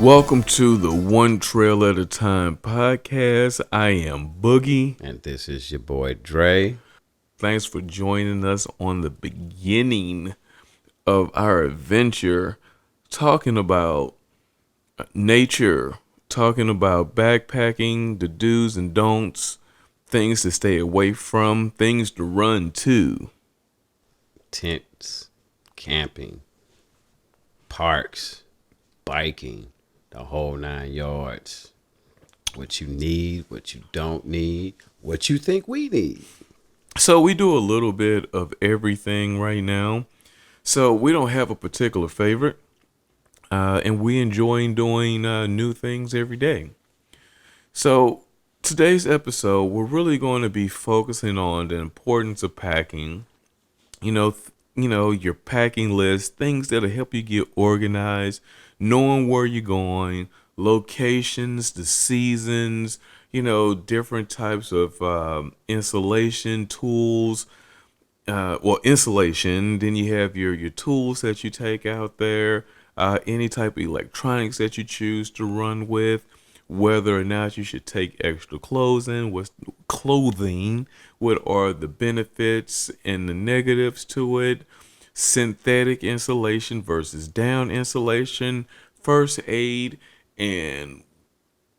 Welcome to the One Trail at a Time podcast. I am Boogie. And this is your boy Dre. Thanks for joining us on the beginning of our adventure, talking about nature, talking about backpacking, the do's and don'ts, things to stay away from, things to run to. Tents, camping, parks, biking, the whole 9 yards. What you need, what you don't need, what you think we need. So we do a little bit of everything right now. So we don't have a particular favorite. And we enjoy doing new things every day. So today's episode, we're really going to be focusing on the importance of packing. Your packing list, things that'll help you get organized, knowing where you're going, locations, the seasons, different types of insulation tools. Insulation. Then you have your tools that you take out there, any type of electronics that you choose to run with, whether or not you should take extra clothing, what are the benefits and the negatives to it, synthetic insulation versus down insulation, first aid, and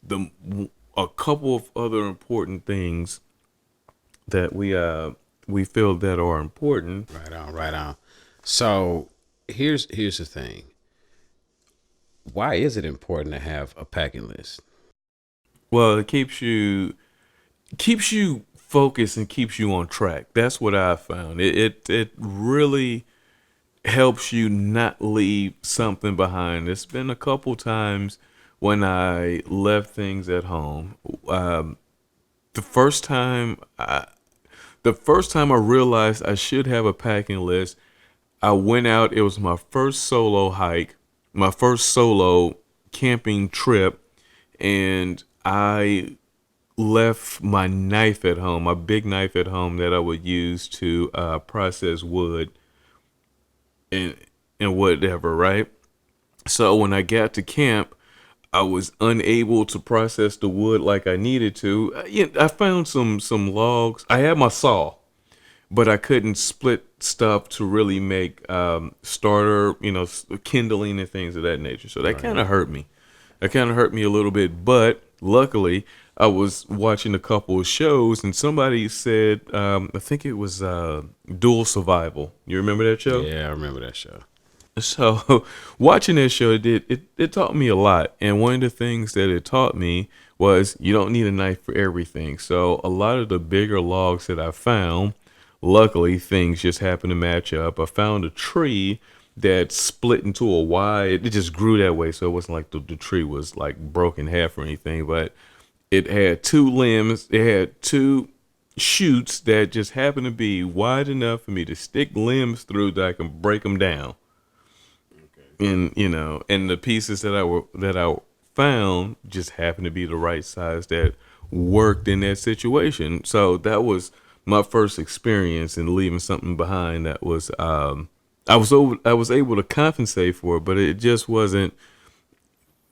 a couple of other important things that we feel that are important. Right on. So here's the thing. Why is it important to have a packing list? Well, it keeps you focused and keeps you on track. That's what I found. It really helps you not leave something behind. It's been a couple times when I left things at home. The first time I realized I should have a packing list, I went out. It was my first solo hike, my first solo camping trip, and I left my knife at home, my big knife at home that I would use to process wood and whatever, right? So when I got to camp, I was unable to process the wood like I needed to. I found some logs. I had my saw, but I couldn't split stuff to really make starter, kindling and things of that nature. So that kind of hurt me. That kind of hurt me a little bit. But luckily, I was watching a couple of shows, and somebody said, I think it was Dual Survival. You remember that show? Yeah, I remember that show. So watching that show, it taught me a lot. And one of the things that it taught me was you don't need a knife for everything. So a lot of the bigger logs that I found, luckily things just happened to match up. I found a tree that split into a wide, it just grew that way. So it wasn't like the tree was like broken in half or anything, but it had two limbs. It had two shoots that just happened to be wide enough for me to stick limbs through that I can break them down. And and the pieces that I found just happened to be the right size that worked in that situation. So that was my first experience in leaving something behind that was I was able to compensate for it, but it just wasn't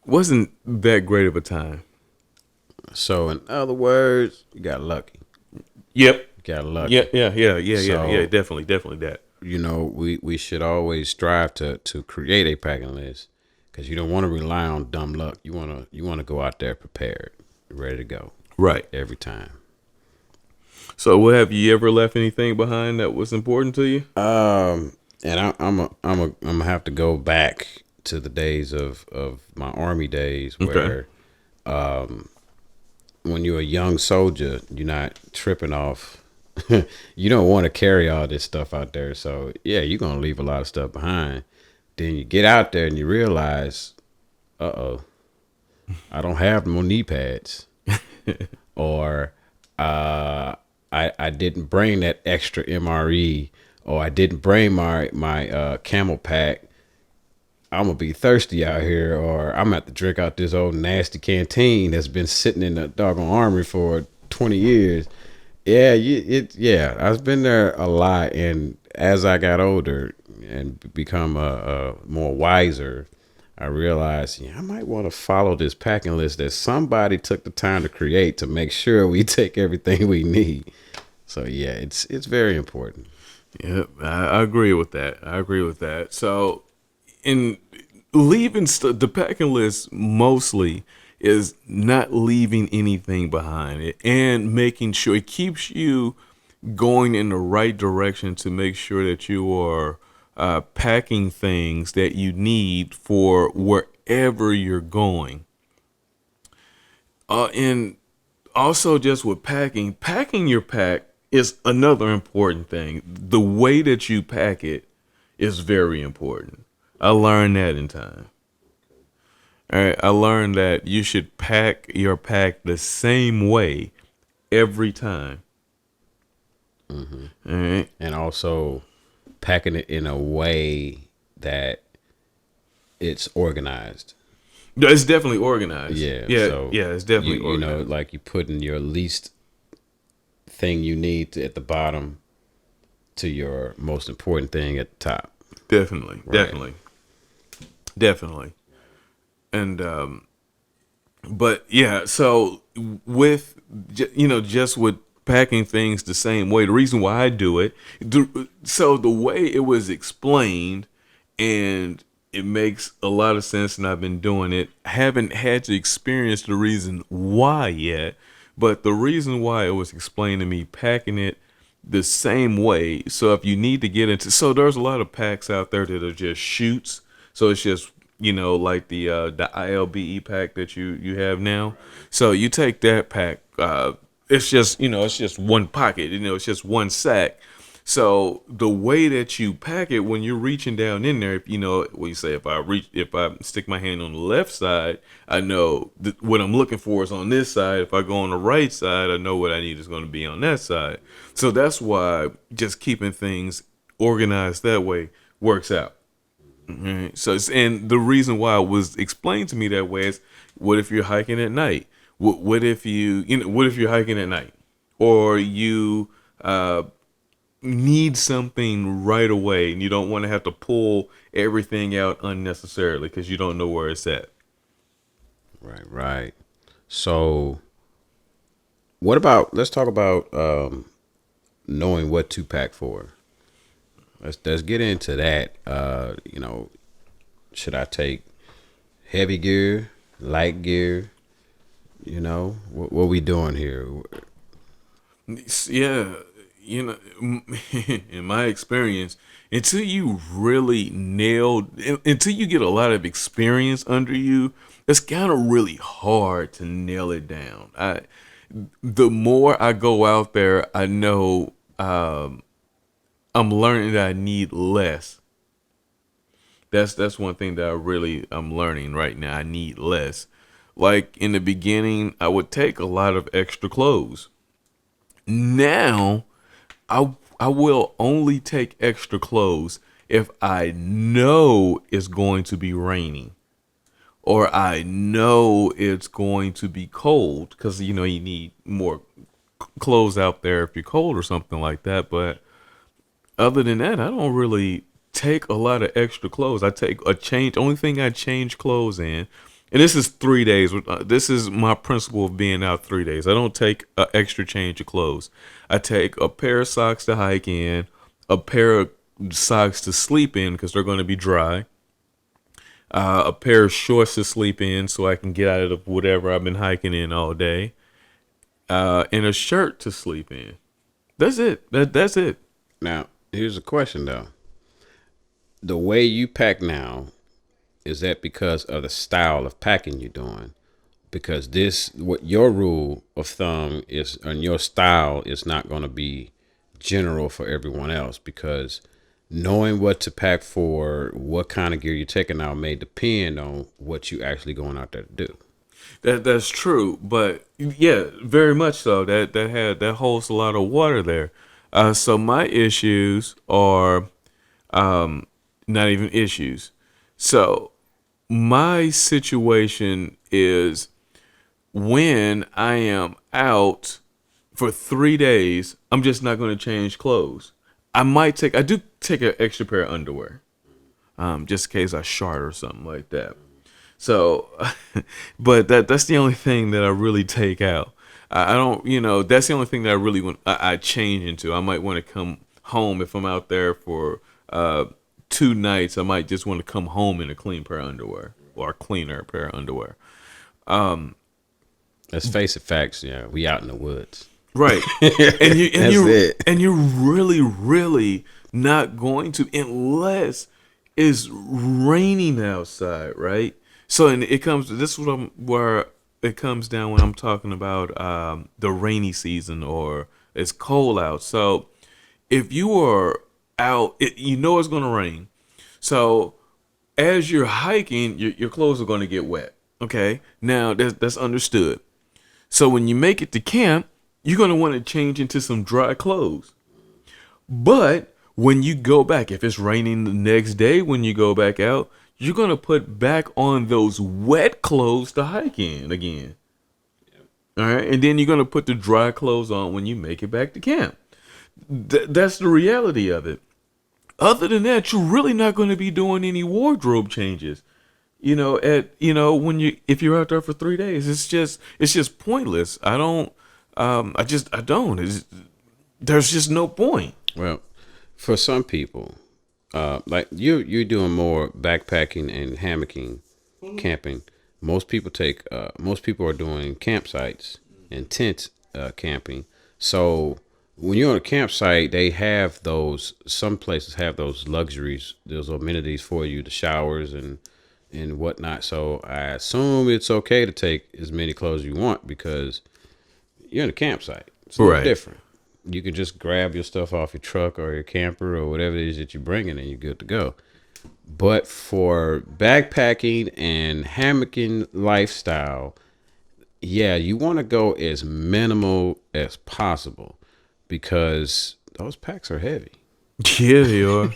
that great of a time. So in other words, you got lucky. Yep. You got lucky. Yeah. Definitely that. We should always strive to create a packing list because you don't want to rely on dumb luck. You want to go out there prepared, ready to go. Right. Every time. So, have you ever left anything behind that was important to you? And I'm gonna have to go back to the days of my Army days where, when you're a young soldier, you're not tripping off. You don't want to carry all this stuff out there. So yeah, you're going to leave a lot of stuff behind. Then you get out there and you realize, I don't have no knee pads or, I didn't bring that extra MRE or I didn't bring my camel pack. I'm going to be thirsty out here or I'm going to have to drink out this old nasty canteen that's been sitting in the doggone armory for 20 years. Yeah, I've been there a lot, and as I got older and become a more wiser, I realized, yeah, I might want to follow this packing list that somebody took the time to create to make sure we take everything we need. So yeah, it's very important. Yeah, I agree with that. I agree with that. So, in leaving the packing list mostly is not leaving anything behind it and making sure it keeps you going in the right direction to make sure that you are packing things that you need for wherever you're going. And also, just with packing your pack is another important thing. The way that you pack it is very important. I learned that in time. All right, I learned that you should pack your pack the same way every time. All right, And also packing it in a way that it's organized. it's definitely organized. Yeah, Yeah, so yeah, it's definitely you know, organized. like you putting your least thing you need at the bottom to your most important thing at the top. Definitely, Right. definitely, definitely. And but yeah, so with just with packing things the same way, the reason why I do it, so the way it was explained, and it makes a lot of sense, and I've been doing it. I haven't had to experience the reason why yet, but the reason why it was explained to me, packing it the same way. So if you need to get into, so there's a lot of packs out there that are just shoots. So it's just like the ILBE pack that you have now. So you take that pack. It's just it's just one pocket. It's just one sack. So the way that you pack it when you're reaching down in there, if when you say if I stick my hand on the left side, I know what I'm looking for is on this side. If I go on the right side, I know what I need is going to be on that side. So that's why just keeping things organized that way works out. Right. So, and the reason why it was explained to me that way is, what if you're hiking at night? What if what if you're hiking at night, or you need something right away, and you don't want to have to pull everything out unnecessarily because you don't know where it's at. Right, right. So what about, let's talk about knowing what to pack for. Let's get into that. Should I take heavy gear, light gear? What we doing here? Yeah, in my experience, until you really until you get a lot of experience under you, it's kind of really hard to nail it down. The more I go out there, I know I'm learning that I need less. That's one thing that I'm learning right now. I need less. Like in the beginning, I would take a lot of extra clothes. Now, I will only take extra clothes if I know it's going to be raining, or I know it's going to be cold, because you need more clothes out there if you're cold or something like that. But other than that, I don't really take a lot of extra clothes. I take a change. Only thing I change clothes in, and this is 3 days. This is my principle of being out 3 days. I don't take an extra change of clothes. I take a pair of socks to hike in, a pair of socks to sleep in because they're going to be dry, a pair of shorts to sleep in so I can get out of whatever I've been hiking in all day, and a shirt to sleep in. That's it. That's it. Now, here's a question though. The way you pack now, is that because of the style of packing you're doing? Because what your rule of thumb is, and your style is not going to be general for everyone else, because knowing what to pack for what kind of gear you're taking out may depend on what you actually going out there to do. That's true, but yeah, very much so. That holds a lot of water there. So my issues are not even issues. So my situation is, when I am out for 3 days, I'm just not going to change clothes. I do take an extra pair of underwear, just in case I shart or something like that. So, but that's the only thing that I really take out. I don't, that's the only thing that I really want. I change into. I might want to come home if I'm out there for 2 nights. I might just want to come home in a clean pair of underwear or a cleaner pair of underwear. Let's face it, facts. Yeah, we out in the woods. Right. And That's it. you're really really not going to unless it's raining outside, right? So and it comes this is what I'm where it comes down when I'm talking about the rainy season or it's cold out. So if you are out, you know it's going to rain. So as you're hiking, your clothes are going to get wet. Okay, now that's understood. So when you make it to camp, you're going to want to change into some dry clothes. But when you go back, if it's raining the next day when you go back out, you're going to put back on those wet clothes to hike in again. All right. And then you're going to put the dry clothes on when you make it back to camp. That's the reality of it. Other than that, you're really not going to be doing any wardrobe changes. When you if you're out there for 3 days, it's just pointless. I don't. There's just no point. Well, for some people, like you're doing more backpacking and hammocking, camping. Most people are doing campsites and tent camping. So when you're on a campsite, they have those. Some places have those luxuries, those amenities for you, the showers and whatnot. So I assume it's okay to take as many clothes as you want because you're in a campsite. It's a little Right. different. You can just grab your stuff off your truck or your camper or whatever it is that you're bringing and you're good to go. But for backpacking and hammocking lifestyle, yeah, you want to go as minimal as possible because those packs are heavy. Yeah, they are.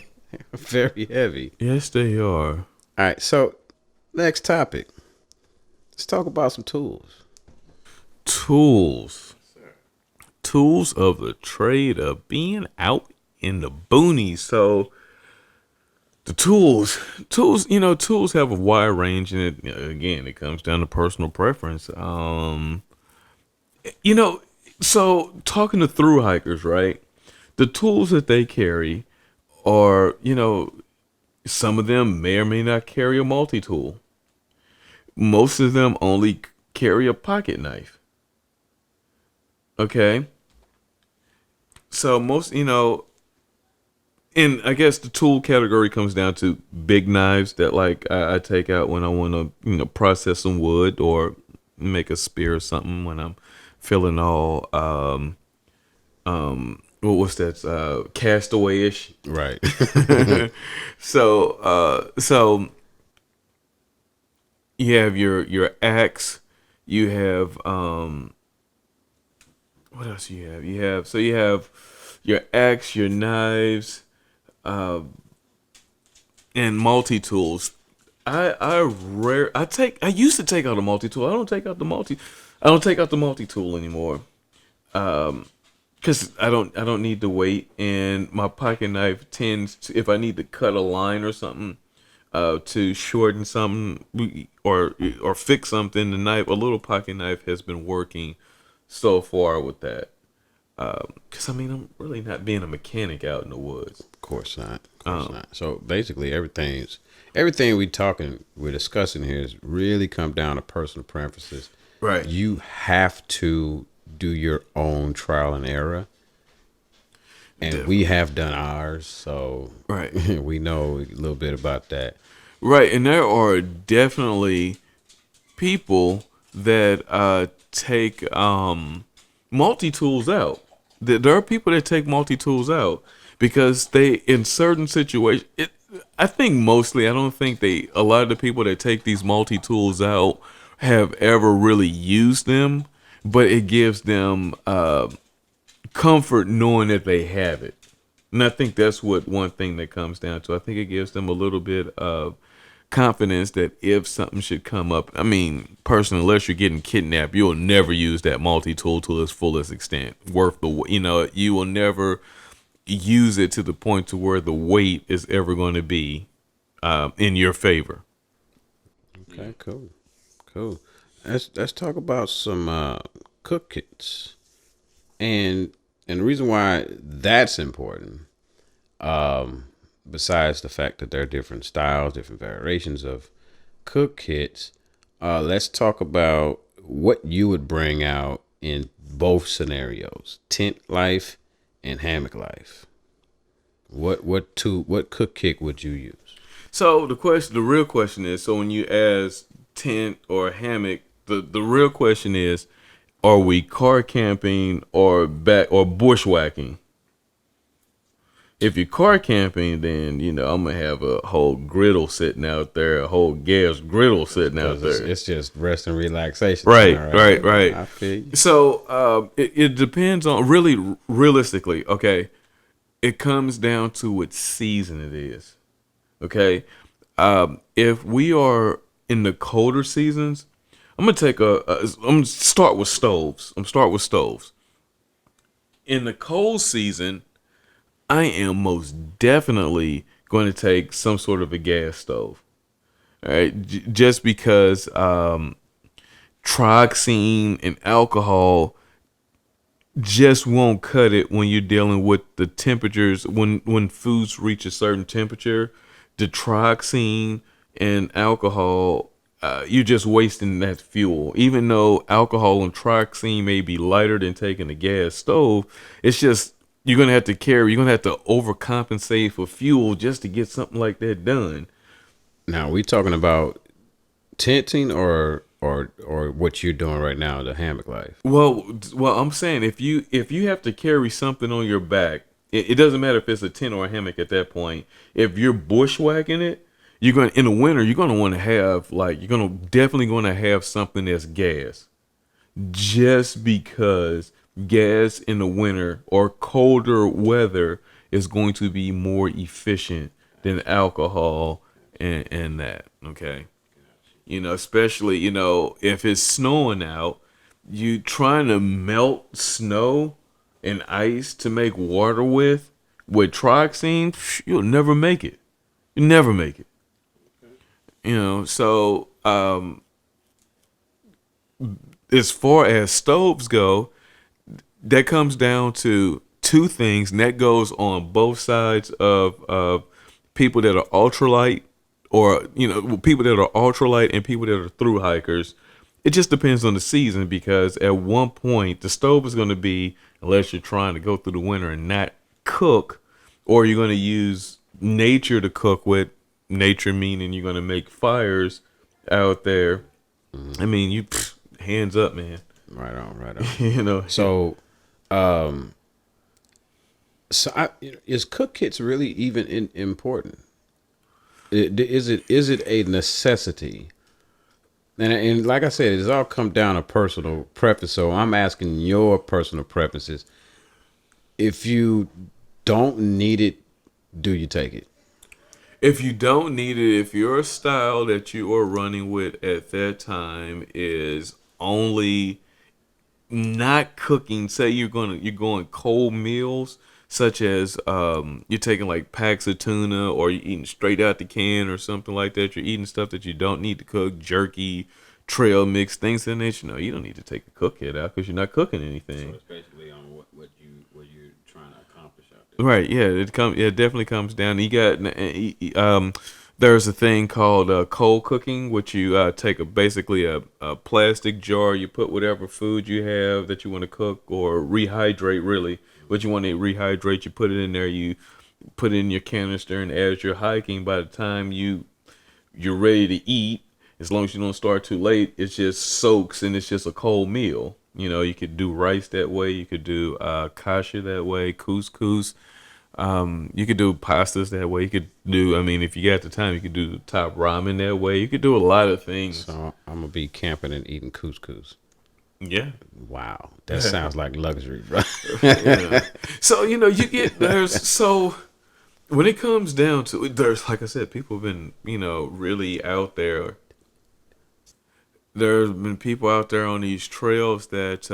Very heavy. Yes, they are. All right, so next topic. Let's talk about some tools. Tools. Tools of the trade of being out in the boonies. So the tools have a wide range, and again, it comes down to personal preference. You know, so talking to through hikers, right? The tools that they carry are, some of them may or may not carry a multi tool. Most of them only carry a pocket knife. Okay. So and I guess the tool category comes down to big knives that like I take out when I want to, process some wood or make a spear or something when I'm feeling all what's that castaway-ish. Right. So you have your axe, you have what else you have? You have your axe, your knives, and multi tools. I used to take out a multi tool. I don't take out the multi tool anymore. Because I don't need the weight, and my pocket knife tends to, if I need to cut a line or something, to shorten something or fix something, a little pocket knife has been working so far with that. Because I'm really not being a mechanic out in the woods. Of course not. Of course not. So basically, everything we're discussing here is really come down to personal preferences. Right. You have to do your own trial and error, and Definitely. we have done ours, so Right. we know a little bit about that. Right, and there are definitely people that take multi tools out. There are people that take multi tools out because they, in certain situations, I think mostly, I don't think a lot of the people that take these multi tools out have ever really used them, but it gives them comfort knowing that they have it. And I think that's what one thing that comes down to. I think it gives them a little bit of confidence that if something should come up, personally, unless you're getting kidnapped, you'll never use that multi-tool to its fullest extent. You will never use it to the point to where the weight is ever going to be in your favor. Okay, cool, cool. Let's talk about some cook kits, and the reason why that's important, besides the fact that there are different styles, different variations of cook kits, let's talk about what you would bring out in both scenarios: tent life and hammock life. What cook kit would you use? So the real question is, so when you ask tent or hammock, the real question is, are we car camping or bushwhacking? If you're car camping, then I'm gonna have a whole griddle sitting out there, a whole gas griddle sitting out Because there. it's just rest and relaxation Right, time, right, right? right. I feel you. So it depends on really realistically. Okay, it comes down to what season it is. Okay, if we are in the colder seasons, I'm gonna I'm gonna start with stoves. I'm gonna start with stoves. In the cold season, I am most definitely going to take some sort of a gas stove. All right, just because trioxane and alcohol just won't cut it when you're dealing with the temperatures. When foods reach a certain temperature, the trioxane and alcohol, you're just wasting that fuel. Even though alcohol and trioxane may be lighter than taking a gas stove, it's just you're gonna have to overcompensate for fuel just to get something like that done. Now, we talking about tenting or what you're doing right now, the hammock life. Well, I'm saying if you have to carry something on your back, it doesn't matter if it's a tent or a hammock at that point. If you're bushwhacking it, you're going in the winter. You're going to want to have you're going to definitely going to have something that's gas, just because gas in the winter or colder weather is going to be more efficient than alcohol and that. Okay. Especially, if it's snowing out, you trying to melt snow and ice to make water with trioxane, you'll never make it. You never make it. So as far as stoves go, that comes down to two things, and that goes on both sides of people that are ultralight, or people that are ultralight and people that are through hikers. It just depends on the season, because at one point the stove is going to be, unless you're trying to go through the winter and not cook, or you're going to use nature to cook with. Nature meaning you're going to make fires out there. I mean, hands up, man. Right on, right on. you know So, is cook kits really even important? Is it a necessity? And like I said, it's all come down to personal preference. So I'm asking your personal preferences. If you don't need it, do you take it? If you don't need it, if your style that you are running with at that time is only not cooking, say you're going cold meals, such as you're taking like packs of tuna, or you're eating straight out the can or something like that. You're eating stuff that you don't need to cook, jerky, trail mix, things of that nature. No, you don't need to take a cook kit out because you're not cooking anything. So it's basically on what you're trying to accomplish out there. Right? Yeah, it definitely comes down. You got there's a thing called cold cooking, which you take basically a plastic jar. You put whatever food you have that you want to cook or rehydrate, really. What you want to rehydrate, you put it in there. You put it in your canister, and as you're hiking, by the time you're ready to eat, as long as you don't start too late, it just soaks and it's just a cold meal. You could do rice that way. You could do kasha that way, couscous. You could do pastas that way. You could do, I mean, if you got the time, you could do top ramen that way. You could do a lot of things. So I'm gonna be camping and eating couscous. Yeah. Wow, that sounds like luxury, bro. Yeah. So, you get, so when it comes down to it, there's, like I said, people have been, really out there. There's been people out there on these trails that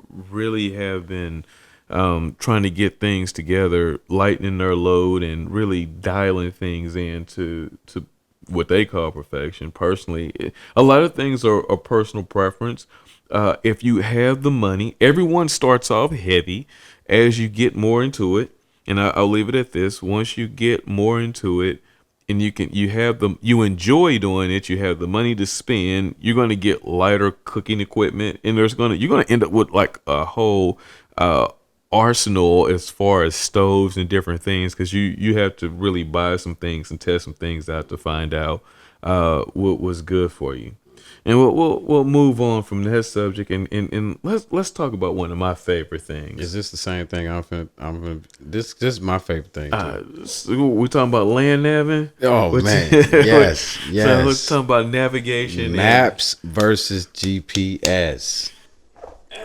really have been trying to get things together, lightening their load, and really dialing things in to what they call perfection. Personally, a lot of things are a personal preference. If you have the money, everyone starts off heavy. As you get more into it, and I'll leave it at this: once you get more into it, and you enjoy doing it, you have the money to spend, you're going to get lighter cooking equipment, and you're going to end up with like a whole uh arsenal as far as stoves and different things, because you have to really buy some things and test some things out to find out what was good for you. And we'll move on from that subject, and let's talk about one of my favorite Is things. this the same thing? This is my favorite thing too. So we're talking about land navigation. Oh Which, man, yes, so we're yes. talking about navigation and Maps versus GPS.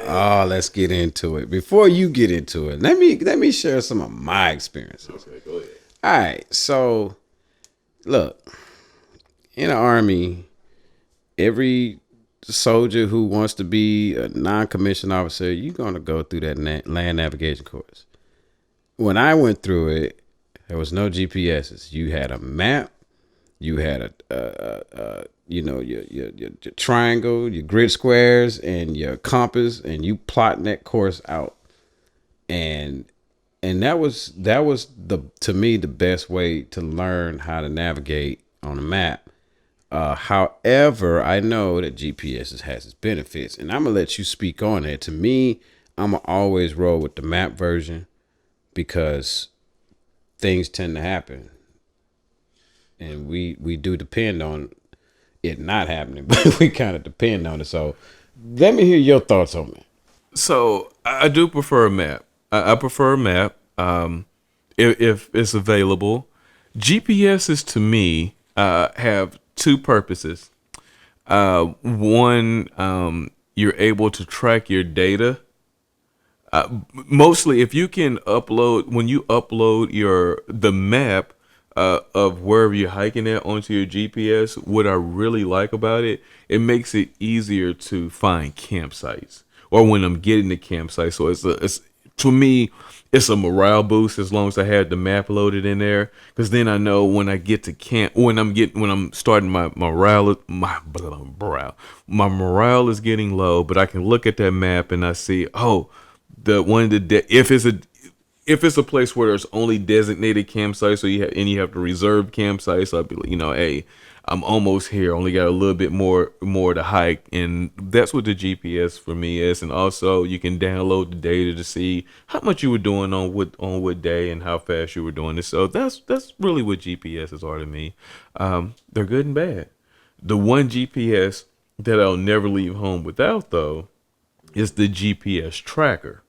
Oh, let's get into it. Before you get into it, let me share some of my experiences. okay, go ahead. All right, so look, in the army, every soldier who wants to be a non-commissioned officer, you're gonna go through that land navigation course. When I went through it, there was no GPSs. You had a map. You had your triangle, your grid squares, and your compass, and you plotting that course out. And that was the to me the best way to learn how to navigate on a map. However, I know that GPS has its benefits, and I'm gonna let you speak on it. To me, I'm gonna always roll with the map version because things tend to happen, and we do depend on it not happening, but we kind of depend on it. So, let me hear your thoughts on it. So I do prefer a map. I prefer a map, if it's available. GPSs to me have two purposes. One, you're able to track your data. Mostly, if you can upload when you upload the map of wherever you're hiking at onto your GPS. What I really like about it, it makes it easier to find campsites or when I'm getting to campsites. So it's to me, it's a morale boost as long as I have the map loaded in there, because then I know when I get to camp, when I'm starting my morale is getting low, but I can look at that map and I see, oh, the one of if it's a place where there's only designated campsites, so you have to reserve campsites, so I'd be like, hey, I'm almost here. Only got a little bit more to hike, and that's what the GPS for me is. And also, you can download the data to see how much you were doing on what day and how fast you were doing it. So that's really what GPSs are to me. They're good and bad. The one GPS that I'll never leave home without, though, is the GPS tracker.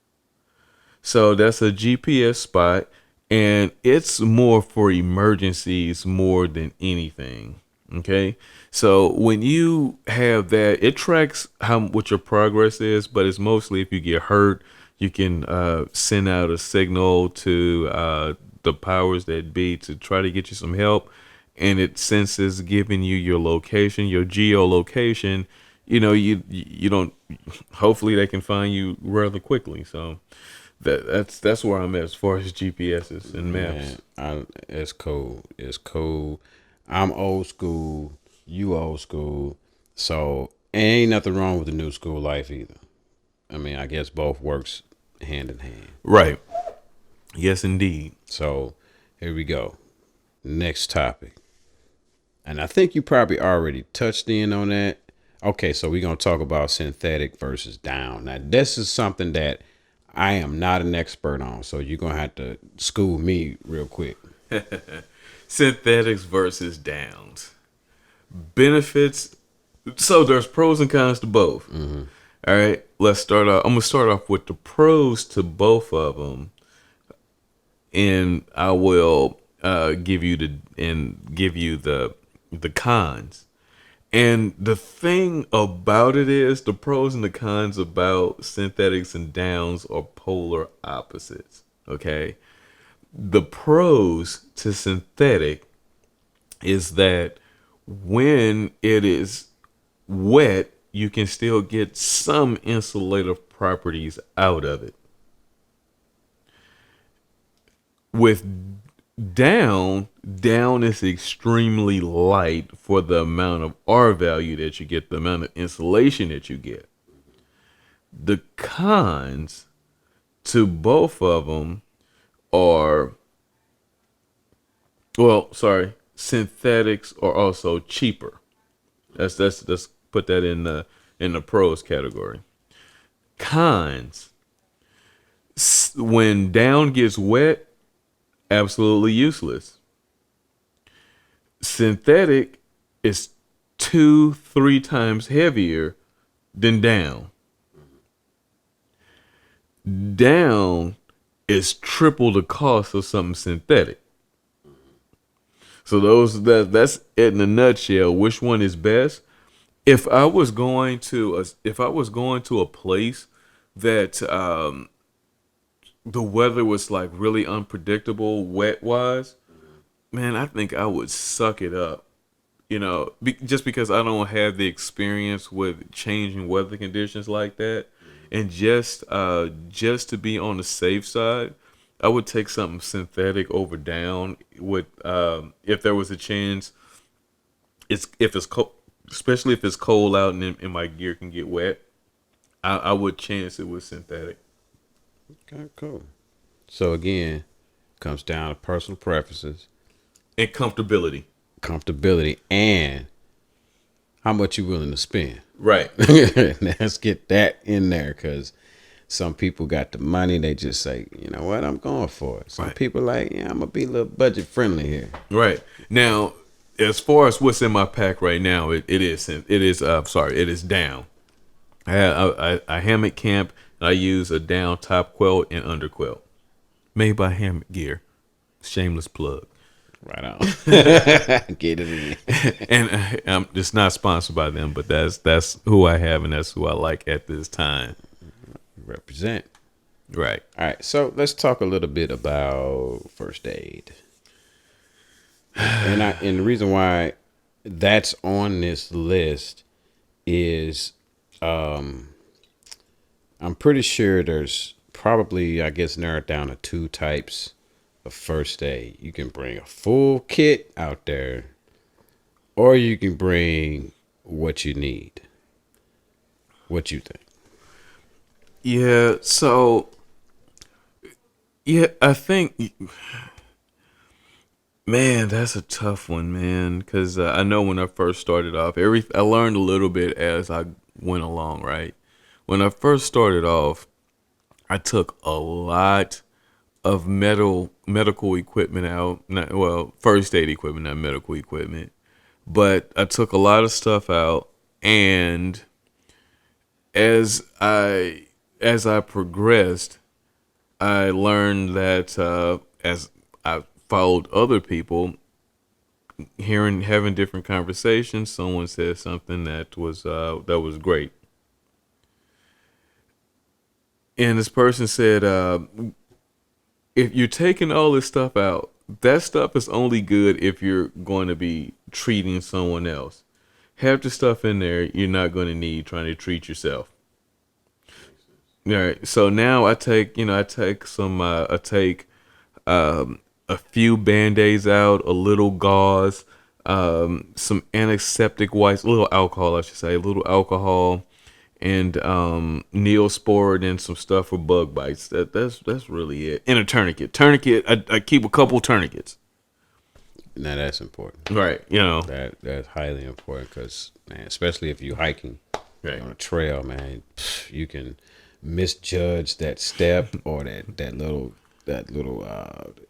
So that's a GPS spot, and it's more for emergencies more than anything. Okay. So when you have that, it tracks what your progress is, but it's mostly if you get hurt, you can send out a signal to the powers that be to try to get you some help, and it senses giving you your location, your geolocation. You don't. Hopefully, they can find you rather quickly. So that's where I'm at as far as GPSs and maps. Man, it's cool. It's cool. I'm old school. You old school. So ain't nothing wrong with the new school life either. I mean, I guess both works hand in hand. Right. Yes, indeed. So here we go. Next topic. And I think you probably already touched in on that. Okay, so we're going to talk about synthetic versus down. Now, this is something that I am not an expert on, so you're going to have to school me real quick. Synthetics versus downs. Benefits. So there's pros and cons to both. All right. Let's start off. I'm gonna start off with the pros to both of them, and I will give you the cons. And the thing about it is, the pros and the cons about synthetics and downs are polar opposites. Okay. The pros to synthetic is that when it is wet, you can still get some insulative properties out of it. With down, down is extremely light for the amount of R value that you get, the amount of insulation that you get. The cons to both of them are, well, sorry, synthetics are also cheaper. Let's put that in the pros category. Cons: when down gets wet, absolutely useless. Synthetic is 2-3 times heavier than down. Down is triple the cost of something synthetic. So that's it in a nutshell. Which one is best? If I was going to a place that the weather was like really unpredictable, wet wise, man, I think I would suck it up. Just because I don't have the experience with changing weather conditions like that, and just to be on the safe side, I would take something synthetic over down. With if there was a chance, if it's cold, especially if it's cold out and my gear can get wet, I would chance it with synthetic. Okay, cool. So again, comes down to personal preferences, And comfortability. comfortability, and how much you willing to spend. Right. Let's get that in there, because some people got the money. They just say, you know what, I'm going for it. Some Right. people like, yeah, I'm gonna be a little budget friendly here. Right. Now, as far as what's in my pack right now, it is down. I have a hammock camp. And I use a down top quilt and under quilt, made by Hammock Gear. Shameless plug. Right on. Get it in. And I'm just not sponsored by them, but that's who I have and that's who I like at this time. Represent. Right. All right, so let's talk a little bit about first aid. And the reason why that's on this list is I'm pretty sure there's probably, I guess, narrowed down to 2 types of first aid. You can bring a full kit out there, or you can bring what you need. What you think? Yeah. So, yeah, I think, man, that's a tough one, man. Because I know when I first started off, I learned a little bit as I went along, right? When I first started off, I took a lot of medical equipment out. First aid equipment, not medical equipment. But I took a lot of stuff out, and as I progressed, I learned that as I followed other people, having different conversations, someone said something that was great, and this person said, if you're taking all this stuff out, that stuff is only good if you're going to be treating someone else. Have the stuff in there you're not going to need trying to treat yourself. All right. So now I take a few band-aids out, a little gauze, some antiseptic wipes, a little alcohol, I should say, a little alcohol, and Neosporin and some stuff for bug bites. That's really it. And a tourniquet. I keep a couple tourniquets. Now that's important. Right. That's highly important, because, man, especially if you're hiking Right. on a trail, man, you can misjudge that step or that little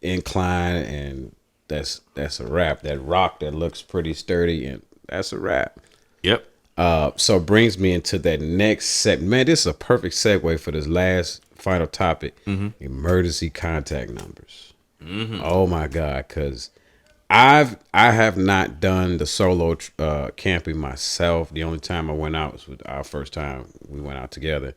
incline, and that's a wrap. That rock that looks pretty sturdy, and that's a wrap. Yep. So brings me into that next set. Man, this is a perfect segue for this last final topic: emergency contact numbers. Oh my God, because I have not done the solo camping myself. The only time I went out was with our first time we went out together.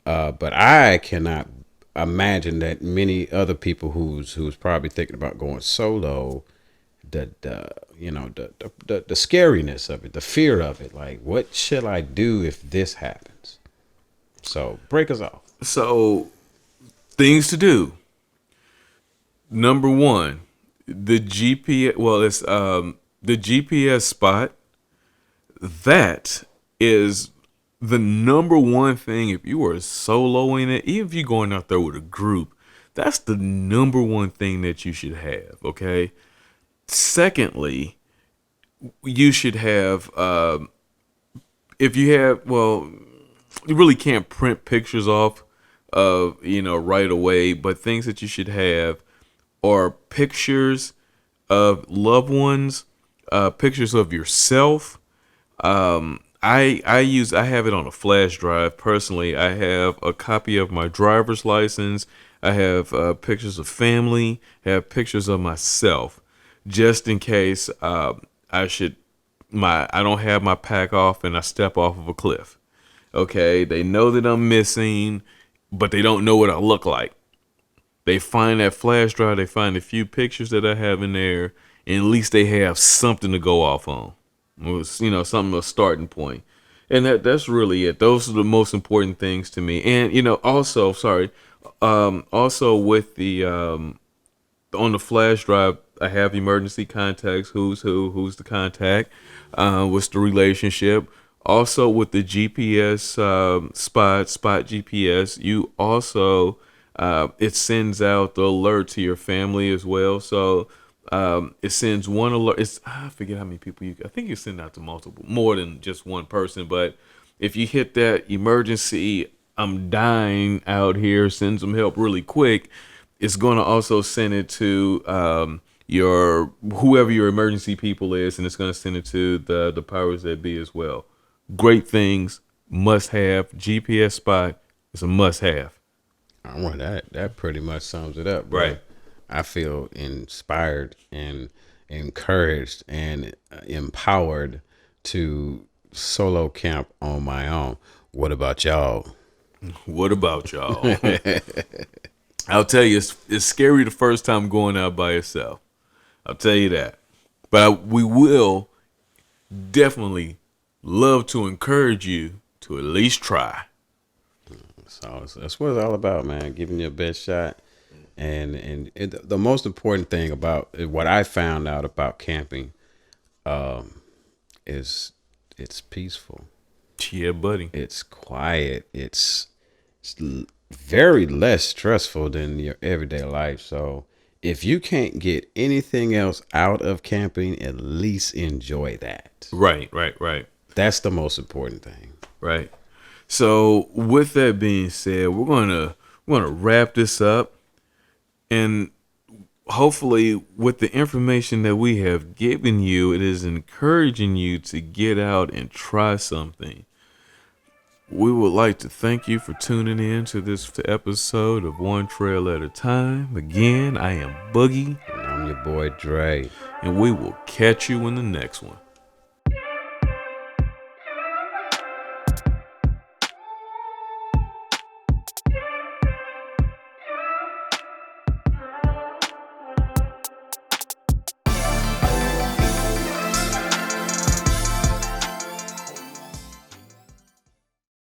But I cannot imagine that many other people who's probably thinking about going solo, the scariness of it, the fear of it. Like, what shall I do if this happens? So break us off. So, things to do. Number one, The GPS, well, it's the GPS spot. That is the number one thing. If you are soloing it, even if you're going out there with a group, that's the number one thing that you should have. Okay. Secondly, you should have if you have, well, you really can't print pictures off of, right away, but things that you should have are pictures of loved ones, pictures of yourself. I have it on a flash drive. Personally, I have a copy of my driver's license. I have pictures of family. I have pictures of myself, just in case I should I don't have my pack off and I step off of a cliff. Okay, they know that I'm missing, but they don't know what I look like. They find that flash drive, they find a few pictures that I have in there, and at least they have something to go off on. It was, something, a starting point. And that's really it. Those are the most important things to me. And, also, sorry, also with the on the flash drive, I have emergency contacts. Who's who? Who's the contact? What's the relationship? Also with the GPS spot GPS, you also it sends out the alert to your family as well. So it sends one alert. I forget how many people I think you send out to multiple, more than just one person. But if you hit that emergency, I'm dying out here, send some help really quick, it's going to also send it to your whoever your emergency people is, and it's going to send it to the powers that be as well. Great things, must have. GPS spot is a must have. Well, that pretty much sums it up, bro. Right. I feel inspired and encouraged and empowered to solo camp on my own. What about y'all? What about y'all? I'll tell you, it's scary the first time going out by yourself. I'll tell you that. But we will definitely love to encourage you to at least try. So that's what it's all about, man. Giving your best shot, the most important thing about what I found out about camping, is it's peaceful. Yeah, buddy. It's quiet. It's very less stressful than your everyday life. So if you can't get anything else out of camping, at least enjoy that. Right. That's the most important thing. Right. So with that being said, we're gonna wrap this up, and hopefully with the information that we have given you, it is encouraging you to get out and try something. We would like to thank you for tuning in to this episode of One Trail at a Time. Again, I am Boogie, And I'm your boy Dre. and we will catch you in the next one.